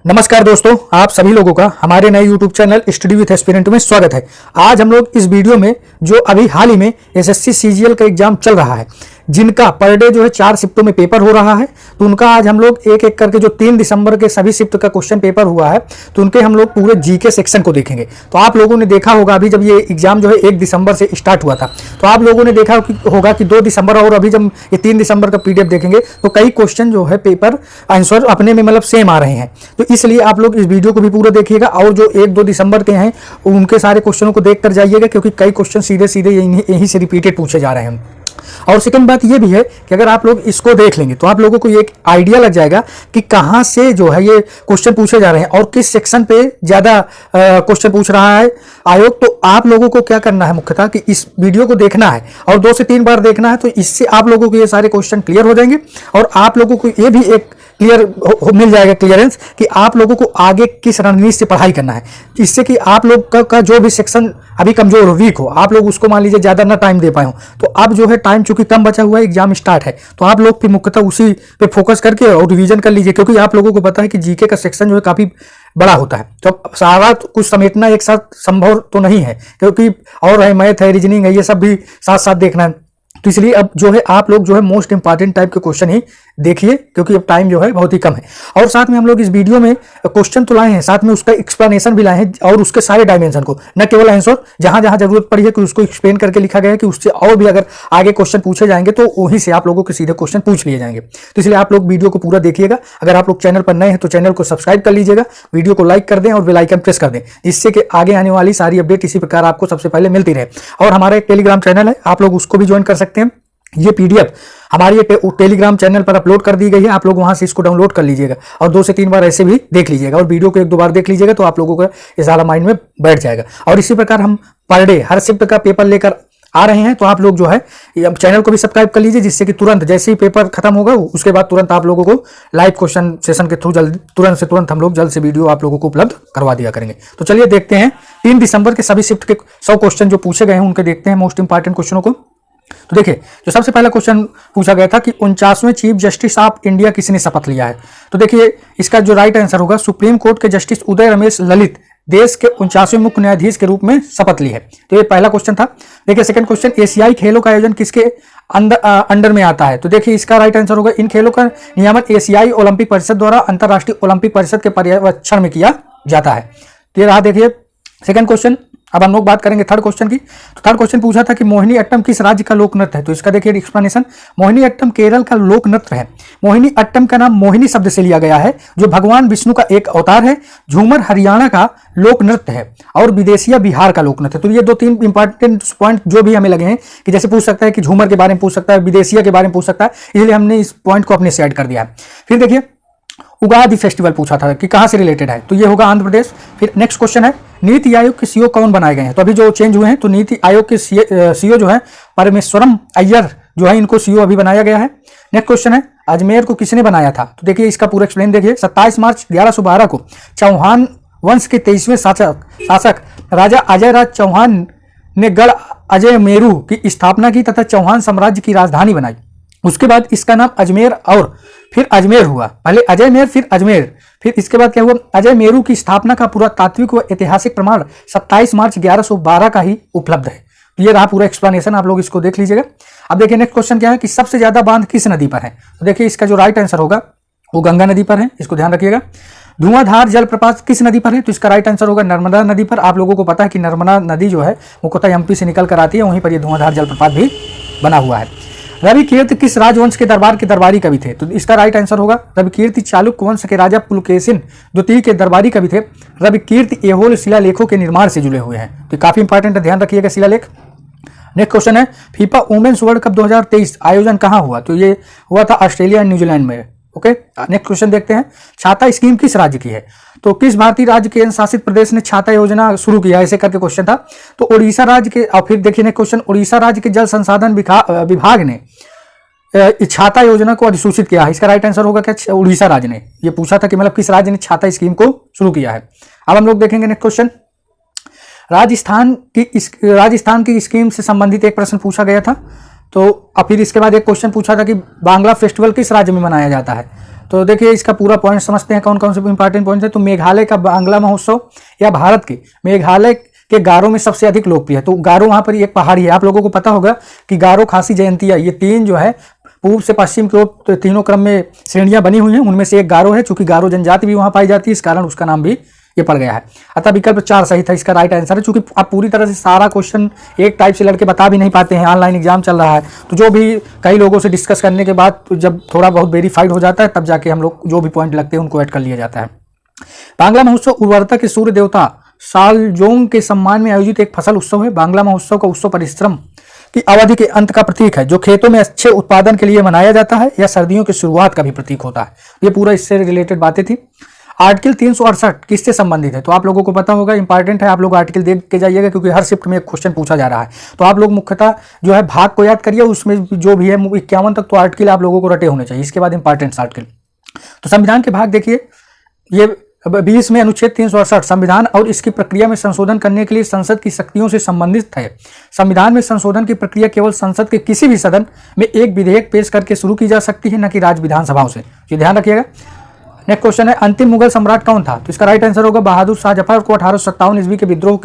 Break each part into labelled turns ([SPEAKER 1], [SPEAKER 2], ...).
[SPEAKER 1] नमस्कार दोस्तों, आप सभी लोगों का हमारे नए YouTube channel study with aspirant में स्वागत है। आज हम लोग इस वीडियो में जो अभी हाल ही में एसएससी सीजीएल का एग्जाम चल रहा है, जिनका पर डे जो है 4 शिफ्टों में पेपर हो रहा है, तो उनका आज हम लोग एक एक करके जो 3 दिसंबर के सभी शिफ्ट का क्वेश्चन पेपर हुआ है, तो उनके हम लोग पूरे जीके सेक्शन को देखेंगे। तो आप लोगों ने देखा होगा अभी जब ये एग्जाम जो है 1 दिसंबर से स्टार्ट हुआ था, तो आप लोगों ने देखा होगा कि 2 दिसंबर और अभी जब ये 3 दिसंबर का पीडीएफ देखेंगे तो कई क्वेश्चन जो है पेपर आंसर अपने में मतलब सेम आ रहे हैं। तो इसलिए आप लोग इस वीडियो को भी पूरा देखिएगा और जो 1-2 दिसंबर के हैं उनके सारे क्वेश्चनों को देख कर जाइएगा, क्योंकि कई क्वेश्चन सीधे सीधे यहीं से रिपीटेड पूछे जा रहे हैं। और सेकंड बात ये भी है कि अगर आप लोग इसको देख लेंगे तो आप लोगों को ये एक आइडिया लग जाएगा कि कहां से जो है ये क्वेश्चन पूछे जा रहे हैं और किस सेक्शन पे ज्यादा क्वेश्चन पूछ रहा है आयोग। तो आप लोगों को क्या करना है, मुख्यतः कि इस वीडियो को देखना है और 2 से 3 बार देखना है, तो इससे आप लोगों को ये सारे क्वेश्चन क्लियर हो जाएंगे और आप लोगों को ये भी एक क्लियर मिल जाएगा क्लियरेंस कि आप लोगों को आगे किस रणनीति से पढ़ाई करना है, जिससे कि आप लोग का जो भी सेक्शन अभी कमजोर हो, वीक हो, आप लोग उसको मान लीजिए ज्यादा ना टाइम दे पाए हो, तो अब जो है टाइम चूंकि कम बचा हुआ है, एग्जाम स्टार्ट है, तो आप लोग फिर मुख्यतः उसी पे फोकस करके और रिवीजन कर लीजिए, क्योंकि आप लोगों को पता है कि जीके का सेक्शन जो है काफी बड़ा होता है, तो सारा कुछ समेटना एक साथ संभव तो नहीं है, क्योंकि और है मैथ है, रीजनिंग है, ये सब भी साथ साथ देखना है। तो इसलिए अब जो है आप लोग जो है मोस्ट इंपॉर्टेंट टाइप के क्वेश्चन ही देखिए, क्योंकि अब टाइम जो है बहुत ही कम है। और साथ में हम लोग इस वीडियो में क्वेश्चन तो लाए हैं, साथ में उसका एक्सप्लेनेशन भी लाए हैं और उसके सारे डायमेंशन को, न केवल आंसर, जहां जहां जरूरत पड़ी है कि उसको एक्सप्लेन करके लिखा गया है कि उससे और भी अगर आगे क्वेश्चन पूछे जाएंगे तो वहीं से आप लोगों के सीधे क्वेश्चन पूछ लिए जाएंगे। तो इसलिए आप लोग वीडियो को पूरा देखिएगा। अगर आप लोग चैनल पर नए हैं तो चैनल को सब्सक्राइब कर लीजिएगा, वीडियो को लाइक कर दें और बेल आइकन प्रेस कर दें, जिससे कि आगे आने वाली सारी अपडेट इसी प्रकार आपको सबसे पहले मिलती रहे। और हमारा एक टेलीग्राम चैनल है, आप लोग उसको भी ज्वाइन कर सकते हैं। ये पीडीएफ हमारी टेलीग्राम चैनल पर अपलोड कर दी गई है, आप लोग वहां से इसको डाउनलोड कर लीजिएगा और 2 से 3 बार ऐसे भी देख लीजिएगा और वीडियो को 1-2 बार देख लीजिएगा, तो आप लोगों का ये सारा माइंड में बैठ जाएगा। और इसी प्रकार हम पर डे हर शिफ्ट का पेपर लेकर आ रहे हैं, तो आप लोग जो है चैनल को भी सब्सक्राइब कर लीजिए, जिससे कि तुरंत जैसे ही पेपर खत्म होगा उसके बाद तुरंत आप लोगों को लाइव क्वेश्चन सेशन के थ्रू तुरंत से तुरंत हम लोग जल्द से वीडियो आप लोगों को उपलब्ध करवा दिया करेंगे। तो चलिए देखते हैं 3 दिसंबर के सभी शिफ्ट के 100 क्वेश्चन जो पूछे गए हैं उनके देखते हैं मोस्ट इंपॉर्टेंट क्वेश्चनों को। तो देखिए, जो सबसे पहला क्वेश्चन पूछा गया था कि 49वें चीफ जस्टिस ऑफ इंडिया किसने शपथ लिया है, तो देखिए इसका जो राइट आंसर होगा, सुप्रीम कोर्ट के जस्टिस उदय रमेश ललित देश के 49वें मुख्य न्यायाधीश के रूप में शपथ ली है। तो ये पहला क्वेश्चन था। देखिए सेकंड क्वेश्चन, एशियाई खेलों का आयोजन किसके अंडर में आता है, तो देखिए इसका राइट आंसर होगा, इन खेलों का नियमन एशियाई ओलंपिक परिषद द्वारा अंतर्राष्ट्रीय ओलंपिक परिषद के पर्यवेक्षण में किया जाता है। तो ये रहा देखिए सेकंड क्वेश्चन। अब हम लोग बात करेंगे थर्ड क्वेश्चन की। तो थर्ड क्वेश्चन पूछा था कि मोहिनी अट्टम किस राज्य का लोक नृत्य है, तो इसका देखिए एक्सप्लेनेशन, मोहिनी अट्टम केरल का लोक नृत्य है। मोहिनी अट्टम का नाम मोहिनी शब्द से लिया गया है, जो भगवान विष्णु का एक अवतार है। झूमर हरियाणा का लोक नृत्य है और विदेशिया बिहार का लोक नृत्य। तो ये 2-3 इंपॉर्टेंट पॉइंट जो भी हमें लगे हैं कि जैसे पूछ सकता है कि झूमर के बारे में पूछ सकता है, विदेशिया के बारे में पूछ सकता है, इसलिए हमने इस पॉइंट को अपने से ऐड कर दिया है। फिर देखिए उगादि फेस्टिवल पूछा था कि कहां से रिलेटेड है, तो ये होगा आंध्र प्रदेश। फिर नेक्स्ट क्वेश्चन है, नीति आयोग के सीईओ कौन बनाए गए हैं, तो अभी जो चेंज हुए हैं, तो नीति आयोग के सीईओ जो है परमेश्वरम अय्यर जो है, इनको सीईओ अभी बनाया गया है। नेक्स्ट क्वेश्चन है, अजमेर को किसने बनाया था, तो देखिए इसका पूरा एक्सप्लेन देखिए, 27 मार्च 1112 को चौहान वंश के 23वें शासक राजा अजय राज चौहान ने गढ़ अजय मेरू की स्थापना की तथा चौहान साम्राज्य की राजधानी बनाई। उसके बाद इसका नाम अजमेर और फिर अजमेर हुआ, पहले अजय मेर फिर अजमेर, फिर इसके बाद क्या हुआ, अजय मेरू की स्थापना का पूरा तात्विक व ऐतिहासिक प्रमाण 27 मार्च 1112 का ही उपलब्ध है। तो ये रहा पूरा एक्सप्लेनेशन, आप लोग इसको देख लीजिएगा। अब देखिए नेक्स्ट क्वेश्चन क्या है कि सबसे ज्यादा बांध किस नदी पर है, तो देखिए इसका जो राइट आंसर होगा वो गंगा नदी पर है, इसको ध्यान रखिएगा। धुआंधार जलप्रपात किस नदी पर है, तो इसका राइट आंसर होगा नर्मदा नदी पर। आप लोगों को पता है कि नर्मदा नदी जो है वो कोटा एमपी से निकल कर आती है, वहीं पर ये धुआंधार जलप्रपात भी बना हुआ है। रवि कीर्ति किस राजवंश के दरबार के दरबारी कवि थे, तो इसका राइट आंसर होगा रवि कीर्ति चालुक्य वंश के राजा पुलकेशिन द्वितीय के दरबारी कवि थे। रवि कीर्ति ऐहोल शिलालेखों के निर्माण से जुड़े हुए हैं, तो काफी इंपॉर्टेंट है, ध्यान रखिएगा शिलालेख। नेक्स्ट क्वेश्चन है, फीफा वुमेन्स वर्ल्ड कप 2023 आयोजन कहां हुआ, तो ये हुआ था ऑस्ट्रेलिया एंड न्यूजीलैंड में। ओके, नेक्स्ट क्वेश्चन देखते हैं, छाता स्कीम किस राज्य की है, तो किस भारतीय राज्य के शासित प्रदेश ने छाता योजना शुरू किया, ऐसे करके क्वेश्चन था। तो उड़ीसा राज्य के, और फिर देखिए नेक्स्ट क्वेश्चन, उड़ीसा राज्य के जल संसाधन विभाग ने छाता योजना को अधिसूचित किया है, इसका राइट आंसर होगा क्या, उड़ीसा राज्य ने। ये पूछा था कि मतलब किस राज्य ने छाता स्कीम को शुरू किया है। अब हम लोग देखेंगे नेक्स्ट क्वेश्चन, राजस्थान की स्कीम से संबंधित एक प्रश्न पूछा गया था। तो फिर इसके बाद एक क्वेश्चन पूछा था कि बांग्ला फेस्टिवल किस राज्य में मनाया जाता है, तो देखिए इसका पूरा पॉइंट समझते हैं, कौन कौन से इंपॉर्टेंट पॉइंट है। तो मेघालय का बांग्ला महोत्सव या भारत के मेघालय के गारो में सबसे अधिक लोकप्रिय है। तो गारो वहां पर एक पहाड़ी है, आप लोगों को पता होगा कि गारो, खासी, जयंतिया, ये तीन जो है पूर्व से पश्चिम की ओर तीनों क्रम में श्रेणियां बनी हुई हैं, उनमें से एक गारो है। चूंकि गारो जनजाति भी वहां पाई जाती है, इस कारण उसका नाम भी ये पड़ गया है। अतः विकल्प 4 सही था, इसका राइट आंसर है। चूंकि आप पूरी तरह से सारा क्वेश्चन एक टाइप से लड़के बता भी नहीं पाते हैं, ऑनलाइन एग्जाम चल रहा है, तो जो भी कई लोगों से डिस्कस करने के बाद जब थोड़ा बहुत वेरीफाइड हो जाता है, तब जाके हम लोग जो भी पॉइंट लगते हैं उनको ऐड कर लिया जाता है। बांग्ला महोत्सव उर्वरता के सूर्य देवता सालजोंग के सम्मान में आयोजित एक फसल उत्सव है। बांग्ला महोत्सव का उत्सव परिश्रम की अवधि के अंत का प्रतीक है, जो खेतों में अच्छे उत्पादन के लिए मनाया जाता है, या सर्दियों की शुरुआत का भी प्रतीक होता है। ये पूरा इससे रिलेटेड बातें थी। आर्टिकल 368 किससे संबंधित है? तो आप लोगों को पता होगा, इंपॉर्टेंट है, आप लोग आर्टिकल देख के जाइएगा, क्योंकि हर शिफ्ट में एक क्वेश्चन पूछा जा रहा है। तो आप लोग मुख्यतः जो है भाग को याद करिए, उसमें जो भी है 51 तक तो आर्टिकल आप लोगों को रटे होने चाहिए। इसके बाद इंपॉर्टेंट आर्टिकल, तो संविधान के भाग देखिए, ये 20 में अनुच्छेद 368 संविधान और इसकी प्रक्रिया में संशोधन करने के लिए संसद की शक्तियों से संबंधित है। संविधान में संशोधन की प्रक्रिया केवल संसद के किसी भी सदन में एक विधेयक पेश करके शुरू की जा सकती है, न कि राज्य विधानसभाओं से। ये ध्यान रखिएगा। नेक्स्ट क्वेश्चन है, अंतिम मुगल सम्राट कौन था? तो इसका राइट आंसर होगा बहादुर शाह जफर को 1857 ईस्वी के विद्रोह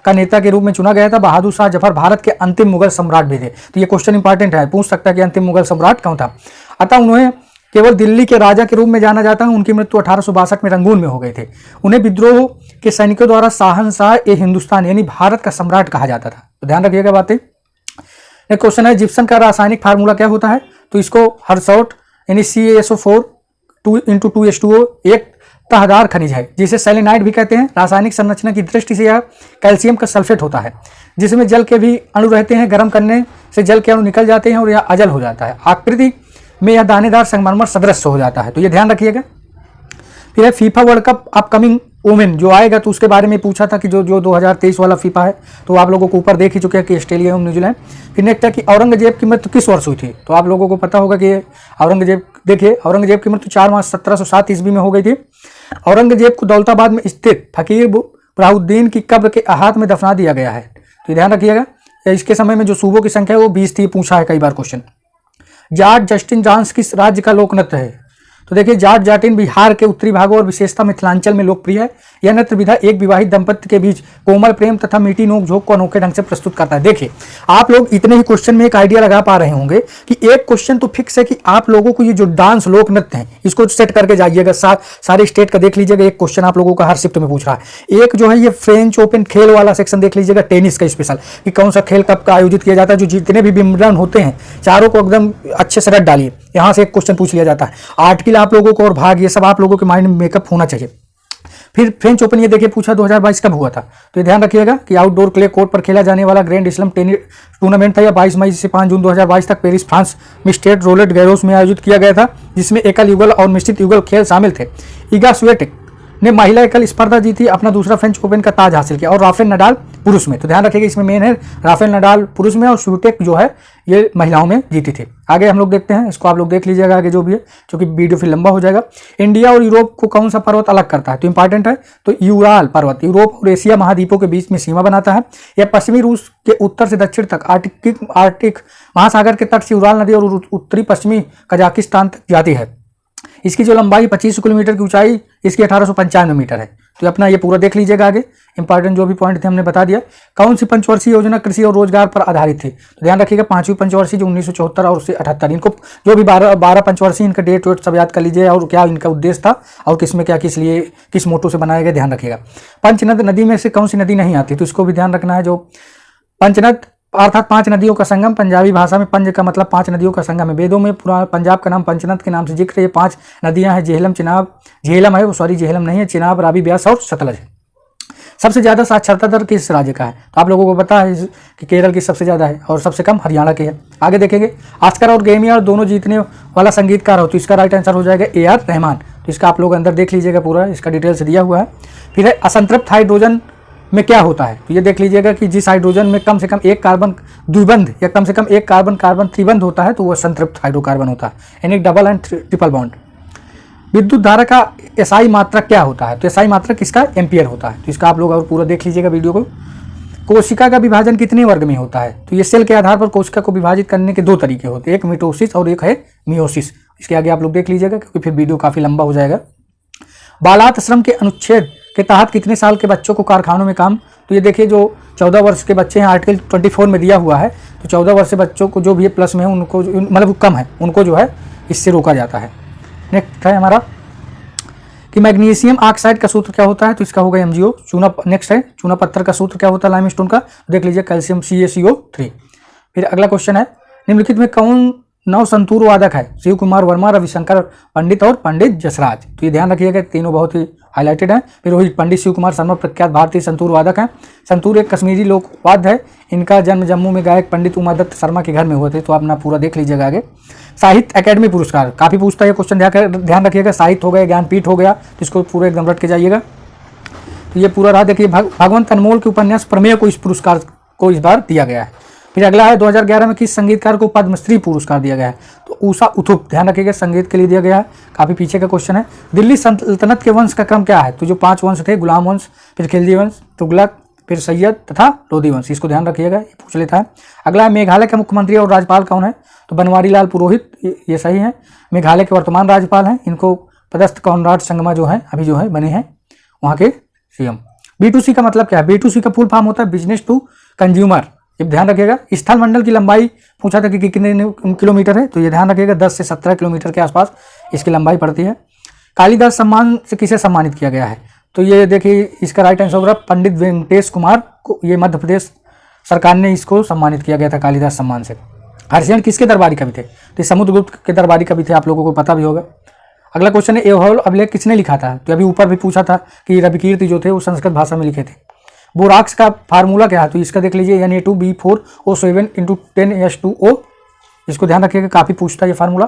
[SPEAKER 1] का नेता के रूप में चुना गया था। बहादुर शाह जफर भारत के अंतिम मुगल सम्राट भी थे। तो ये क्वेश्चन इंपॉर्टेंट है, पूछ सकता है कि अंतिम मुगल सम्राट कौन था। अतः उन्हें केवल दिल्ली के राजा के रूप में जाना जाता है। उनकी मृत्यु 1862 में रंगून में हो गए थे। उन्हें विद्रोह के सैनिकों द्वारा शाहनशाह ए हिंदुस्तान यानी भारत का सम्राट कहा जाता था। तो ध्यान रखिएगा बातें। एक क्वेश्चन है, जिप्सम का रासायनिक फार्मूला क्या होता है? तो इसको हर्सौट यानी CaSO4 2 एक तहदार खनिज है, जिसे सेलेनाइड भी कहते हैं। रासायनिक संरचना की दृष्टि से यह कैल्शियम का सल्फेट होता है, जिसमें जल के भी अणु रहते हैं। गर्म करने से जल के अणु निकल जाते हैं और यह अजल हो जाता है। आकृति में यह दानेदार संगमरमर सदृश हो जाता है। तो ये ध्यान रखिएगा। फिर है FIFA world cup upcoming women जो आएगा, तो उसके बारे में पूछा था कि जो 2023 वाला फीफा है, तो आप लोगों को ऊपर देख ही चुके हैं कि ऑस्ट्रेलिया और न्यूजीलैंड। फिर नेक्स्ट है कि औरंगजेब की मृत्यु किस वर्ष हुई थी? तो आप लोगों को पता होगा कि औरंगजेब, देखिए औरंगजेब की मृत्यु 4 मार्च 1707 ईस्वी में हो गई थी। औरंगजेब को दौलताबाद में स्थित फकीर बहाउद्दीन की कब्र के अहात में दफना दिया गया है। तो ध्यान रखिएगा। इसके समय में जो सूबों की संख्या है वो 20 थी, पूछा है कई बार क्वेश्चन। जाट जस्टिन डांस किस राज्य का लोक नृत्य है? तो देखिए जाट जाटिन बिहार के उत्तरी भागों और विशेषता मिथिलांचल में लोकप्रिय है। यह नृत्य विधा एक विवाहित दंपत्ति के बीच कोमल प्रेम तथा मीठी नोक झोंक को अनोखे ढंग से प्रस्तुत करता है। देखिए आप लोग इतने ही क्वेश्चन में एक आइडिया लगा पा रहे होंगे कि एक क्वेश्चन तो फिक्स है कि आप लोगों को ये जो डांस लोक नृत्य है इसको सेट करके जाइएगा। सारे स्टेट का देख लीजिएगा, एक क्वेश्चन आप लोगों का हर शिफ्ट में पूछ रहा है। एक जो है ये फ्रेंच ओपन खेल वाला सेक्शन देख लीजिएगा, टेनिस का स्पेशल, कि कौन सा खेल कब का आयोजित किया जाता है। जो जितने भी विंबलडन होते हैं चारों को एकदम अच्छे से रट डालिए, यहाँ से एक क्वेश्चन पूछ लिया जाता है। आर्टिकल आप लोगों को और भाग ये सब आप लोगों के माइंड में मेकअप होना चाहिए। फिर फ्रेंच ओपन ये देखिए पूछा 2022 कब हुआ था? तो ये ध्यान रखिएगा कि आउटडोर क्ले कोर्ट पर खेला जाने वाला ग्रैंड स्लैम टेनिस टूर्नामेंट था। यह 22 मई से 5 जून 2022 तक पेरिस फ्रांस में स्टेड रोलेट गैरोस में आयोजित किया गया था, जिसमें एकल युगल और मिश्रित युगल खेल शामिल थे। इगा स्विएटेक ने महिला एकल स्पर्धा जीती, अपना दूसरा फ्रेंच ओपन का ताज हासिल किया, और राफेल नडाल पुरुष में। तो ध्यान रखिएगा इसमें मेन है राफेल नडाल पुरुष में और स्विएटेक जो है ये महिलाओं में जीती थी। आगे हम लोग देखते हैं, इसको आप लोग देख लीजिएगा आगे जो भी है, क्योंकि वीडियो फिर लंबा हो जाएगा। इंडिया और यूरोप को कौन सा पर्वत अलग करता है? तो इंपॉर्टेंट है, तो यूराल पर्वत यूरोप और एशिया महाद्वीपों के बीच में सीमा बनाता है। यह पश्चिमी रूस के उत्तर से दक्षिण तक आर्कटिक महासागर के तट से यूराल नदी और उत्तरी पश्चिमी कजाकिस्तान तक जाती है। इसकी जो लंबाई 25 किलोमीटर की, ऊंचाई इसकी 1895 मीटर है। तो अपना ये पूरा देख लीजिएगा आगे, इंपॉर्टेंट जो भी पॉइंट थे हमने बता दिया। कौन सी पंचवर्षीय योजना कृषि और रोजगार पर आधारित थी? तो ध्यान रखिएगा 5वीं पंचवर्षीय जो 1974 और 78, इनको जो भी 12 पंचवर्षीय इनका डेट वेट सब याद कर लीजिए, और क्या इनका उद्देश्य था और किसमें क्या किस लिए किस मोटो से बनाया गया ध्यान रखिएगा। पंचनद नदी में से कौन सी नदी नहीं आती? तो इसको भी ध्यान रखना है। जो पंचनद अर्थात 5 नदियों का संगम, पंजाबी भाषा में पंज का मतलब 5 नदियों का संगम है। वेदों में पूरा पंजाब का नाम पंचनद के नाम से जिक्र है। ये 5 नदियां हैं, झेलम चिनाब, झेलम है वो, सॉरी झेलम नहीं है, चिनाब, रावी, ब्यास और सतलज है। सबसे ज्यादा साक्षरता दर किस राज्य का है? तो आप लोगों को पता है कि केरल की सबसे ज्यादा है और सबसे कम हरियाणा की है। आगे देखेंगे, ऑस्कर और ग्रैमी अवार्ड दोनों जीतने वाला संगीतकार हो, तो इसका राइट आंसर हो जाएगा AR रहमान। तो इसका आप लोग अंदर देख लीजिएगा, पूरा इसका डिटेल से दिया हुआ है। फिर है असंतृप्त हाइड्रोजन में क्या होता है? तो ये देख लीजिएगा कि जिस हाइड्रोजन में कम से कम एक कार्बन द्विबंध या कम से कम एक कार्बन कार्बन त्रिबंध होता है तो वह संतृप्त हाइड्रोकार्बन होता है, यानी डबल एंड ट्रिपल बॉन्ड। विद्युत धारा का एसआई मात्रक क्या होता है? तो एसआई मात्रक इसका एम्पियर होता है। तो इसका आप लोग और पूरा देख लीजिएगा वीडियो को। कोशिका का विभाजन कितने वर्ग में होता है? तो ये सेल के आधार पर कोशिका को विभाजित करने के 2 तरीके होते हैं, एक मिटोसिस और एक है मियोसिस। इसके आगे आप लोग देख लीजिएगा क्योंकि फिर वीडियो काफ़ी लंबा हो जाएगा। बालात श्रम के अनुच्छेद के तहत कितने साल के बच्चों को कारखानों में काम, तो ये देखिए जो 14 वर्ष के बच्चे हैं आर्टिकल 24 में दिया हुआ है, तो 14 वर्ष के बच्चों को जो भी प्लस में है उनको मतलब कम है उनको जो है इससे रोका जाता है। नेक्स्ट है हमारा कि मैग्नीशियम ऑक्साइड का सूत्र क्या होता है, तो इसका होगा MgO। चूना नेक्स्ट है चूना पत्थर का सूत्र क्या होता है लाइमस्टोन का, देख लीजिए कैल्शियम CaCO3। फिर अगला क्वेश्चन है निम्नलिखित में कौन नव संतूर वादक है, शिव कुमार वर्मा, रविशंकर पंडित और पंडित जसराज। तो ये ध्यान रखिएगा तीनों बहुत ही हाईलाइटेड है। फिर रोहित पंडित शिव कुमार शर्मा प्रख्यात भारतीय संतूर वादक हैं। संतूर एक कश्मीरी लोक वाद्य है, इनका जन्म जम्मू में गायक पंडित उमादत्त शर्मा के घर में हुए थे। तो आप अपना पूरा देख लीजिएगा आगे। साहित्य अकेडमी पुरस्कार काफ़ी पूछता है ये क्वेश्चन, ध्यान रखिएगा। साहित्य हो गया, ज्ञानपीठ हो गया, तो इसको पूरा एकदम रट के जाइएगा। तो ये पूरा रहा। देखिए भगवंत अनमोल के उपन्यास प्रमेय को इस पुरस्कार को इस बार दिया गया है। फिर अगला है 2011 में किस संगीतकार को पद्मश्री पुरस्कार दिया गया है, तो ऊषा उत्थुप, ध्यान रखिएगा संगीत के लिए दिया गया है। काफ़ी पीछे का क्वेश्चन है। दिल्ली सल्तनत के वंश का क्रम क्या है, तो जो 5 वंश थे, गुलाम वंश, फिर खिलजी वंश, तुगलक, फिर सैयद तथा लोधी वंश, इसको ध्यान रखिएगा, ये पूछ लेता है। अगला है मेघालय के मुख्यमंत्री और राज्यपाल कौन है, तो बनवारी लाल पुरोहित, ये सही है। मेघालय के वर्तमान राज्यपाल हैं, इनको पदस्थ कॉनराड संगमा जो है अभी जो है बने हैं वहाँ के CM। B2C का मतलब क्या है, B2C का फुल फॉर्म होता है बिजनेस टू कंज्यूमर, ये ध्यान रखिएगा। स्थल मंडल की लंबाई पूछा था कि कितने किलोमीटर है, तो ये ध्यान रखिएगा 10 से 17 किलोमीटर के आसपास इसकी लंबाई पड़ती है। कालिदास सम्मान से किसे सम्मानित किया गया है, तो ये देखिए इसका राइट आंसर होगा पंडित वेंकटेश कुमार को, ये मध्य प्रदेश सरकार ने इसको सम्मानित किया गया था कालिदास सम्मान से। हर्षियन किसके दरबारी कवि थे, तो समुद्रगुप्त के दरबारी कवि थे, आप लोगों को पता भी होगा। अगला क्वेश्चन है एहोल अभिलेख किसने लिखा था, तो अभी ऊपर भी पूछा था कि रविकीर्ति जो थे वो संस्कृत भाषा में लिखे थे। बोराक्स का फार्मूला क्या है, तो इसका देख लीजिए Na2B4O7 × 10H2O, इसको ध्यान रखिएगा, काफ़ी पूछता है ये फार्मूला।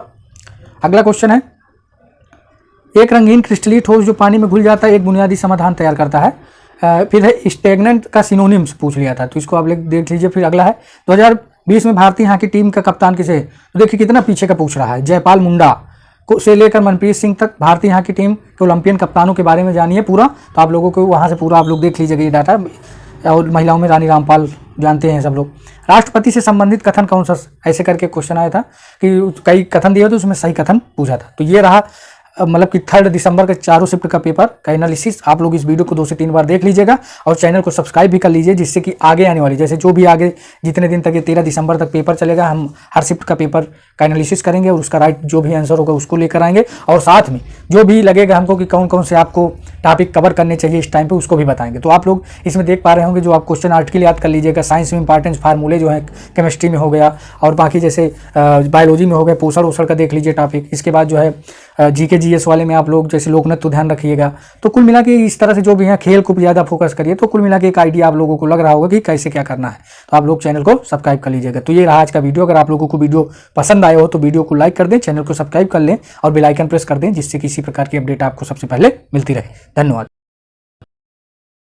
[SPEAKER 1] अगला क्वेश्चन है एक रंगीन क्रिस्टलीय ठोस जो पानी में घुल जाता है एक बुनियादी समाधान तैयार करता है। फिर है स्टेगनेंट का सिनोनिम्स पूछ लिया था, तो इसको आप देख लीजिए। फिर अगला है 2020 में भारतीय हॉकी टीम का कप्तान किसे, तो देखिए कितना पीछे का पूछ रहा है। जयपाल मुंडा को से लेकर मनप्रीत सिंह तक भारतीय हॉकी टीम के ओलंपियन कप्तानों के बारे में जानिए पूरा, तो आप लोगों को वहाँ से पूरा आप लोग देख लीजिएगा ये डाटा। और महिलाओं में रानी रामपाल जानते हैं सब लोग। राष्ट्रपति से संबंधित कथन कौन सा, ऐसे करके क्वेश्चन आया था कि कई कथन दिए थे उसमें सही कथन पूछा था। तो ये रहा मतलब कि 3 दिसंबर के चारों शिफ्ट का पेपर का एनालिसिस। आप लोग इस वीडियो को 2 से 3 बार देख लीजिएगा और चैनल को सब्सक्राइब भी कर लीजिए, जिससे कि आगे आने वाली जैसे जो भी आगे जितने दिन तक ये 13 दिसंबर तक पेपर चलेगा, हम हर शिफ्ट का पेपर का एनालिसिस करेंगे और उसका राइट जो भी आंसर होगा उसको लेकर आएंगे। और साथ में जो भी लगेगा हमको कि कौन कौन से आपको टॉपिक कवर करने चाहिए इस टाइम पे, उसको भी बताएंगे। तो आप लोग इसमें देख पा रहे होंगे जो आप क्वेश्चन आर्टिकल याद कर लीजिएगा। साइंस में इंपॉर्टेंस फार्मूले जो है, केमिस्ट्री में हो गया और बाकी जैसे बायोलॉजी में हो गया, पोषण ओषण का देख लीजिए टॉपिक। इसके बाद जो है GK GS वाले में आप लोग जैसे लोकनृत्य तो ध्यान रखिएगा। तो कुल मिला के इस तरह से जो भी है खेल को ज़्यादा फोकस करिए, तो कुल मिला के एक आइडिया आप लोगों को लग रहा होगा कि कैसे क्या करना है। तो आप लोग चैनल को सब्सक्राइब कर लीजिएगा। तो ये रहा आज का वीडियो। अगर आप लोगों को वीडियो पसंद आया हो तो वीडियो को लाइक कर दें, चैनल को सब्सक्राइब कर लें और बेल आइकन प्रेस कर दें, जिससे किसी प्रकार की अपडेट आपको सबसे पहले मिलती रहे। धन्यवाद।